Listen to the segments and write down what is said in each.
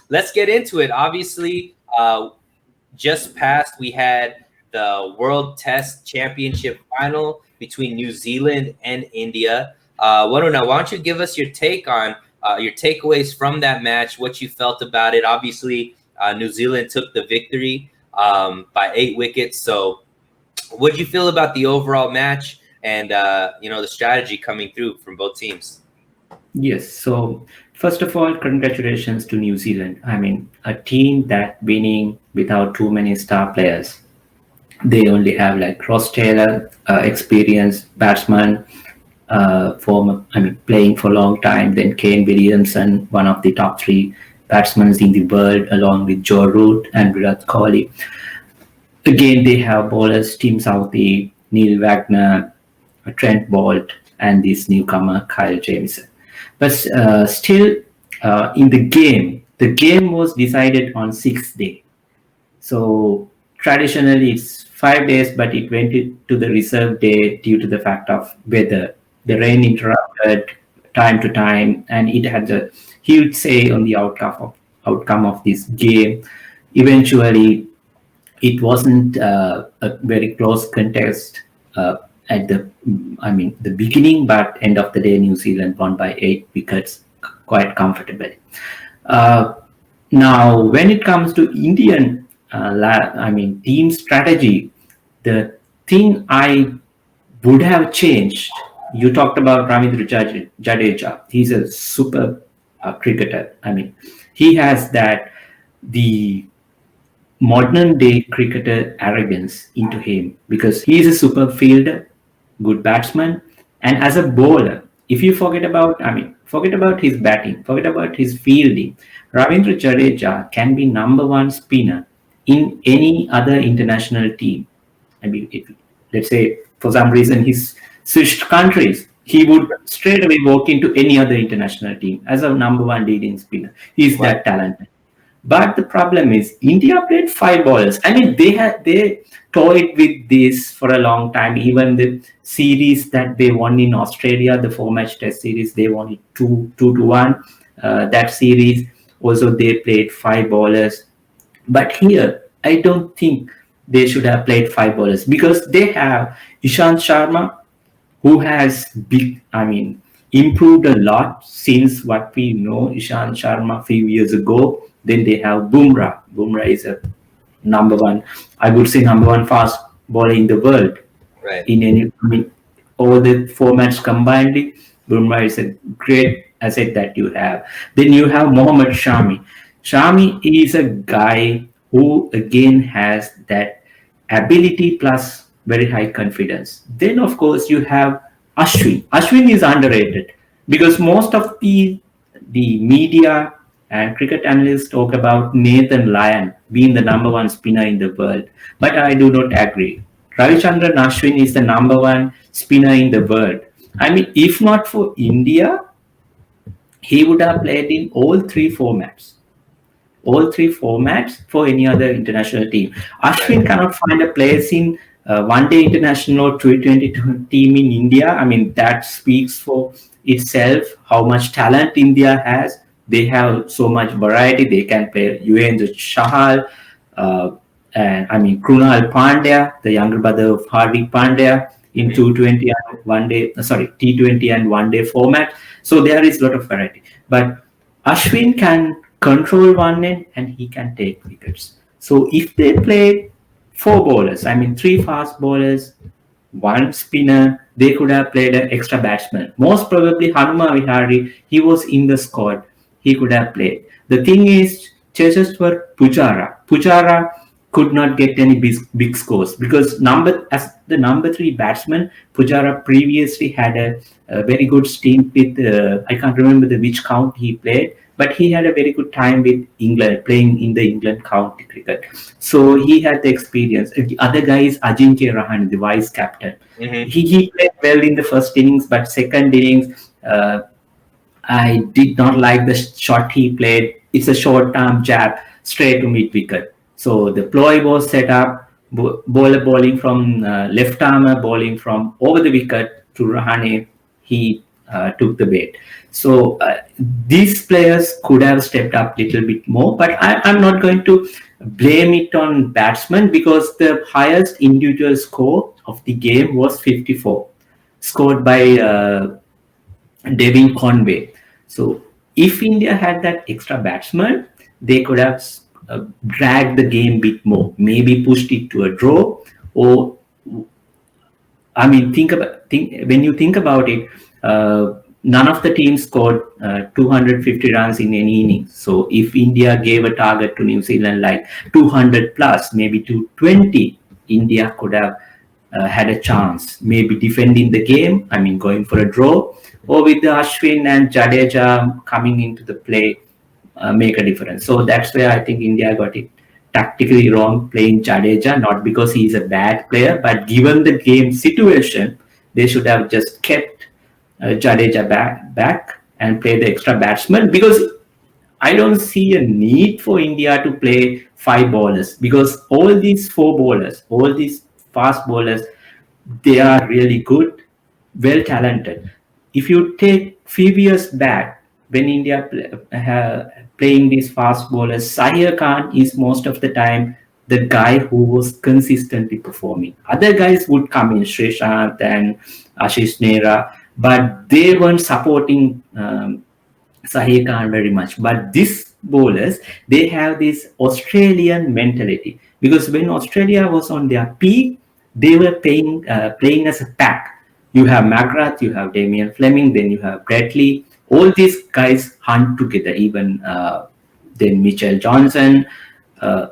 let's get into it. Obviously, just past, we had the World Test Championship final between New Zealand and India. Waruna, why don't you give us your take on your takeaways from that match, what you felt about it? Obviously, New Zealand took the victory by 8 wickets. So what did you feel about the overall match and, the strategy coming through from both teams? Yes, so first of all, congratulations to New Zealand. I mean, a team that winning without too many star players. They only have like Ross Taylor, experienced batsman, playing for a long time. Then Kane Williamson, one of the top 3 batsmen in the world, along with Joe Root and Virat Kohli. Again, they have bowlers Tim Southey, Neil Wagner, Trent Boult, and this newcomer Kyle Jamieson. But still, in the game was decided on 6th day. So traditionally, it's 5 days, but it went to the reserve day due to the fact of weather. The rain interrupted time to time, and it had a huge say on the outcome of this game. Eventually, it wasn't a very close contest at the beginning, but end of the day, New Zealand won by 8 wickets quite comfortably. Now, when it comes to Indian, team strategy, the thing I would have changed. You talked about Ravindra Jadeja. He's a super cricketer. I mean, he has the modern day cricketer arrogance into him because he is a super fielder, good batsman, and as a bowler, if you forget about his batting, forget about his fielding, Ravindra Jadeja can be number 1 spinner in any other international team. I mean, if, let's say for some reason he's switched countries, he would straight away walk into any other international team as a number 1 leading spinner. He's that talented. But the problem is India played 5 bowlers. I mean, they toyed with this for a long time. Even the series that they won in Australia, the 4-match test series, they won it 2-1. That series also they played 5 bowlers. But here, I don't think they should have played 5 bowlers because they have Ishant Sharma, who has improved a lot since what we know Ishant Sharma a few years ago. Then they have Bumrah. Bumrah is a number 1 fast bowler in the world. Right. All the formats combined, Bumrah is a great asset that you have. Then you have Mohammad Shami. Shami is a guy who again has that ability plus very high confidence. Then of course you have Ashwin. Ashwin is underrated because most of the media and cricket analysts talk about Nathan Lyon being the number 1 spinner in the world. But I do not agree. Ravichandran Ashwin is the number 1 spinner in the world. I mean, if not for India, he would have played in all 3 formats. All 3 formats for any other international team. Ashwin cannot find a place in one-day international or T20 team in India. I mean, that speaks for itself how much talent India has. They have so much variety. They can play Yuzvendra Chahal, Krunal Pandya, the younger brother of Hardik Pandya, in T20 and one-day format. So there is a lot of variety. But Ashwin can control one end and he can take wickets. So if they play 4 bowlers, 3 fast bowlers, 1 spinner, they could have played an extra batsman. Most probably Hanuma Vihari, he was in the squad. He could have played. The thing is, chasers were Pujara. Pujara could not get any big scores because as the number 3 batsman, Pujara previously had a very good stint with, I can't remember which count he played, but he had a very good time with England, playing in the England county cricket. So he had the experience. The other guy is Ajinkya Rahane, the vice captain. Mm-hmm. He played well in the first innings, but second innings, I did not like the shot he played. It's a short-term jab straight to mid-wicket. So the ploy was set up, bowler bowling from left armer, bowling from over the wicket to Rahane. He took the bait. So these players could have stepped up a little bit more, but I'm not going to blame it on batsmen because the highest individual score of the game was 54, scored by Devin Conway. So if India had that extra batsman, they could have dragged the game a bit more, maybe pushed it to a draw, or I mean, think when you think about it, none of the teams scored 250 runs in any innings. So if India gave a target to New Zealand like 200 plus, maybe 220, India could have had a chance, maybe defending the game. I mean, going for a draw, or with the Ashwin and Jadeja coming into the play, make a difference. So that's where I think India got it tactically wrong playing Jadeja, not because he's a bad player, but given the game situation, they should have just kept Jadeja back and play the extra batsman because I don't see a need for India to play 5 bowlers because all these 4 bowlers, all these fast bowlers, they are really good, well talented. If you take few years back, when India playing these fast bowlers, Sahir Khan is most of the time the guy who was consistently performing. Other guys would come in, Srishant and Ashish Nehra, but they weren't supporting Sahir Khan very much. But these bowlers, they have this Australian mentality because when Australia was on their peak, they were playing as a pack. You have McGrath, you have Damian Fleming, then you have Bradley. All these guys hunt together. Even then Mitchell Johnson, uh,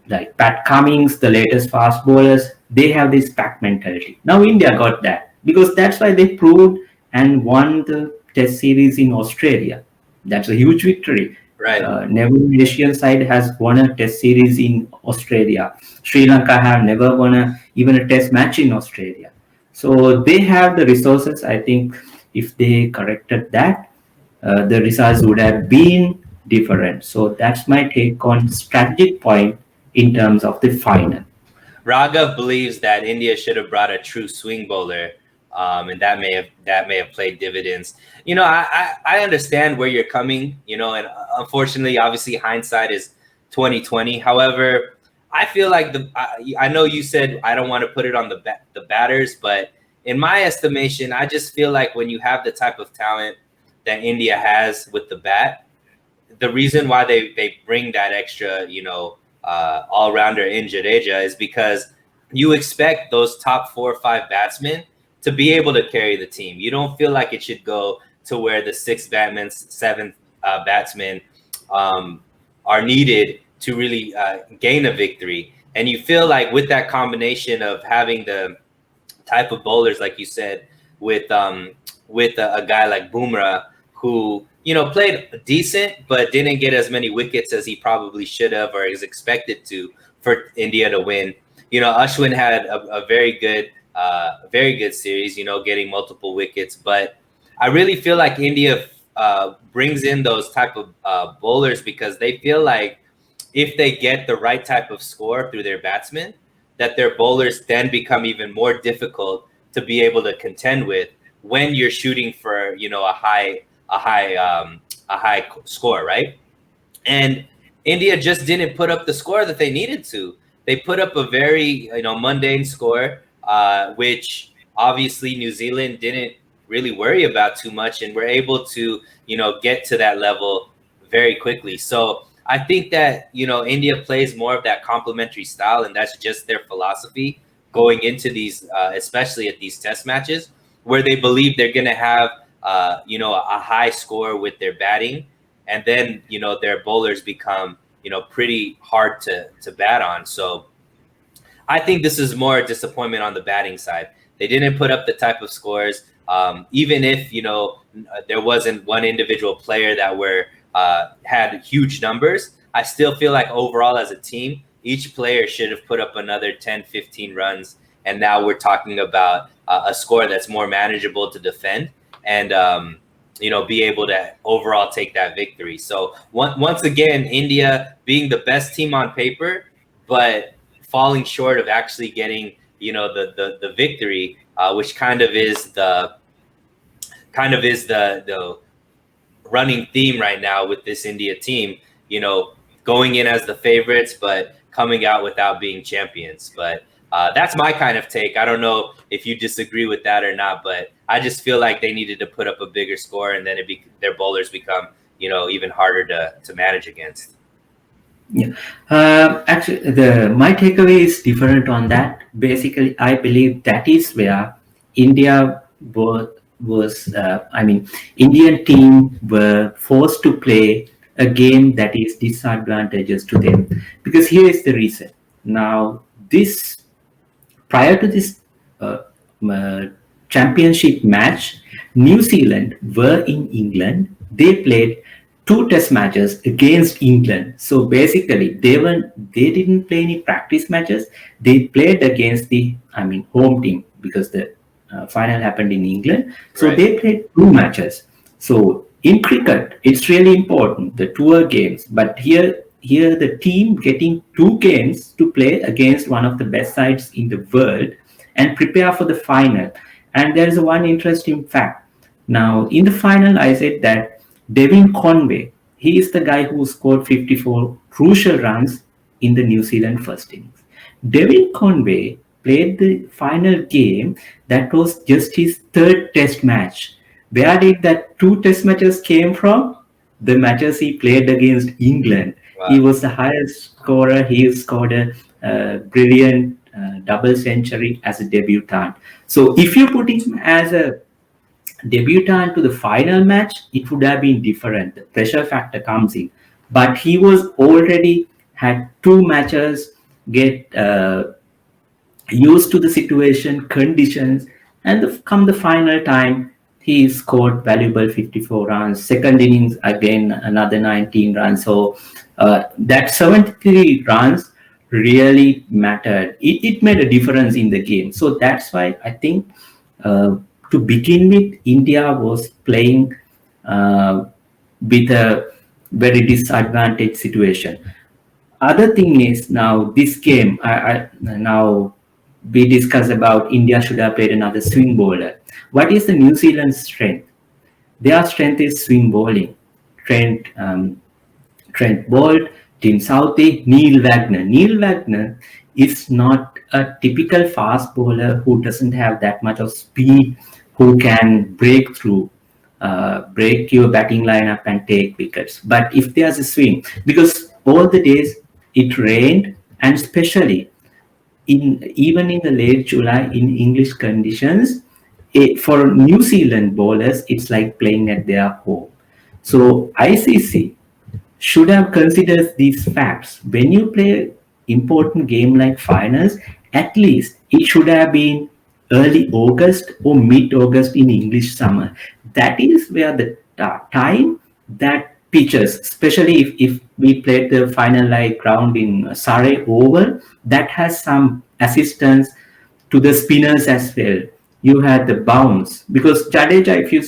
like Pat Cummins, the latest fast bowlers, they have this pack mentality. Now India got that because that's why they proved and won the Test series in Australia. That's a huge victory. Right. Never an Asian side has won a Test series in Australia. Sri Lanka have never won even a Test match in Australia. So they have the resources. I think if they corrected that, the results would have been different. So that's my take on strategic point in terms of the final. Raghav believes that India should have brought a true swing bowler, and that may have played dividends. I understand where you're coming. And unfortunately, obviously, hindsight is 2020. However, I feel like I know you said I don't want to put it on the batters, but in my estimation, I just feel like when you have the type of talent that India has with the bat, the reason why they bring that extra, all rounder in Jadeja is because you expect those top 4 or 5 batsmen to be able to carry the team. You don't feel like it should go to where the 6th batsman, 7th batsman are needed to really gain a victory. And you feel like with that combination of having the type of bowlers, like you said, with a guy like Bumrah, who played decent but didn't get as many wickets as he probably should have or is expected to for India to win. Ashwin had a very good series, getting multiple wickets. But I really feel like India brings in those type of bowlers because they feel like if they get the right type of score through their batsmen, that their bowlers then become even more difficult to be able to contend with when you're shooting for a high score, right? And India just didn't put up the score that they needed to. They put up a very mundane score, which obviously New Zealand didn't really worry about too much, and were able to get to that level very quickly. So I think that India plays more of that complementary style, and that's just their philosophy going into these, especially at these Test matches, where they believe they're going to have a high score with their batting, and then their bowlers become pretty hard to bat on. So I think this is more a disappointment on the batting side. They didn't put up the type of scores, even if there wasn't one individual player that had huge numbers. I still feel like overall as a team, each player should have put up another 10, 15 runs, and now we're talking about a score that's more manageable to defend and be able to overall take that victory. So once again, India being the best team on paper, but falling short of actually getting the victory, which kind of is kind of is the running theme right now with this India team. You know, going in as the favorites, but coming out without being champions. But that's my kind of take. I don't know if you disagree with that or not, but I just feel like they needed to put up a bigger score, and then their bowlers become, you know, even harder to manage against. Yeah. Actually, my takeaway is different on that. Basically, I believe that is where India Indian team were forced to play a game that is disadvantageous to them. Because here is the reason. Now, this prior to this uh, uh, championship match, New Zealand were in England. They played two test matches against England. So basically, they didn't play any practice matches. They played against the home team because the final happened in England. So Right. they played two matches. So in cricket, it's really important the tour games. But here the team getting two games to play against one of the best sides in the world and prepare for the final. And there is one interesting fact. Now, in the final, I said that Devin Conway, he is the guy who scored 54 crucial runs in the New Zealand first innings. Devin Conway played the final game that was just his third test match. Where did that two test matches came from? The matches he played against England. He Wow. was the highest scorer. He scored a brilliant double century as a debutant. So if you put him as a debutant to the final match, it would have been different. The pressure factor comes in. But he was already had two matches, get used to the situation, conditions, and come the final time, he scored valuable 54 runs. Second innings, again, another 19 runs. So that 73 runs really mattered. It made a difference in the game. So that's why I think to begin with, India was playing with a very disadvantaged situation. Other thing is now this game, now we discuss about India should have played another swing bowler. What is the New Zealand strength? Their strength is swing bowling. Trent, Trent Bolt, Tim Southey, Neil Wagner. Neil Wagner is not a typical fast bowler who doesn't have that much of speed, who can break through, break your batting lineup and take wickets. But if there's a swing, because all the days it rained, and especially even in the late July in English conditions, for New Zealand bowlers, it's like playing at their home. So ICC should have considered these facts. When you play important game like finals, at least it should have been early August or mid-August in English summer. That is where the time that pitches, especially if we played the final like ground in Surrey Oval, that has some assistance to the spinners as well. You had the bounce because Jadeja, if you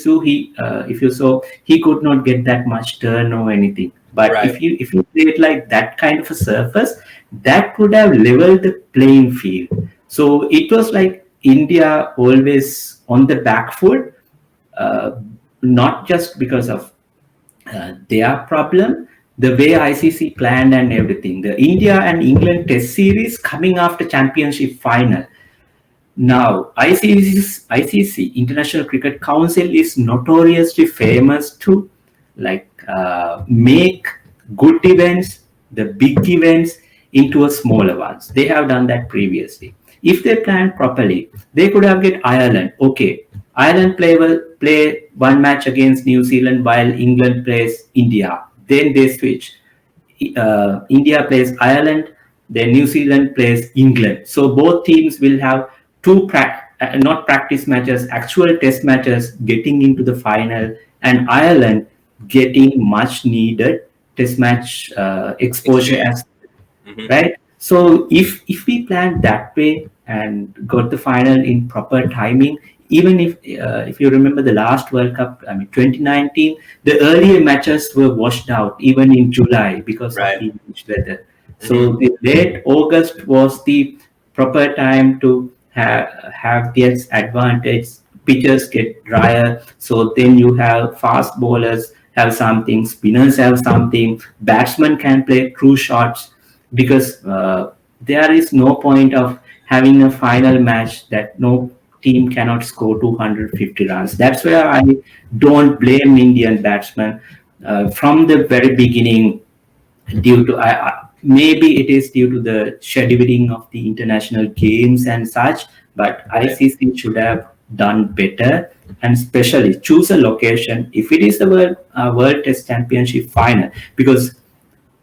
saw, he could not get that much turn or anything. But Right. if you played like that kind of a surface, that would have leveled the playing field. So it was like India always on the back foot, not just because of their problem, the way ICC planned and everything. The India and England Test series coming after championship final. Now, ICC, International Cricket Council, is notoriously famous to make good events, the big events, into a smaller ones. They have done that previously. If they planned properly, they could have get Ireland. Okay, Ireland play one match against New Zealand while England plays India. Then they switch. India plays Ireland, then New Zealand plays England. So both teams will have not practice matches, actual test matches getting into the final, and Ireland getting much needed test match exposure as right. So if we planned that way and got the final in proper timing, even if you remember the last World Cup, 2019, the earlier matches were washed out even in July because of Right. the weather. So the late August was the proper time to have this advantage pitches get drier. So then you have fast bowlers have something, spinners have something, batsmen can play true shots, because there is no point of having a final match that no team cannot score 250 runs. That's where I don't blame Indian batsmen from the very beginning, due to maybe it is due to the scheduling of the international games and such, but ICC should have done better, and especially choose a location if it is the World Test Championship final, because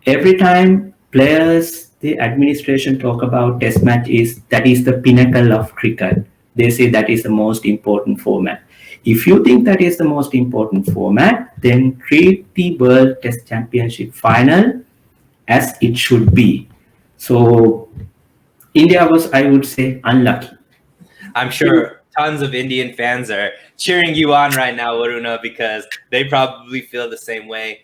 every time players, the administration talk about test match, is that is the pinnacle of cricket. They say that is the most important format. If you think that is the most important format, then treat the World Test Championship final as it should be. So India was, I would say, unlucky. I'm sure tons of Indian fans are cheering you on right now, Varuna, because they probably feel the same way.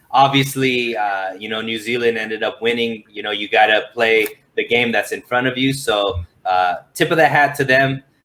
Obviously, New Zealand ended up winning. You got to play the game that's in front of you. So tip of the hat to them.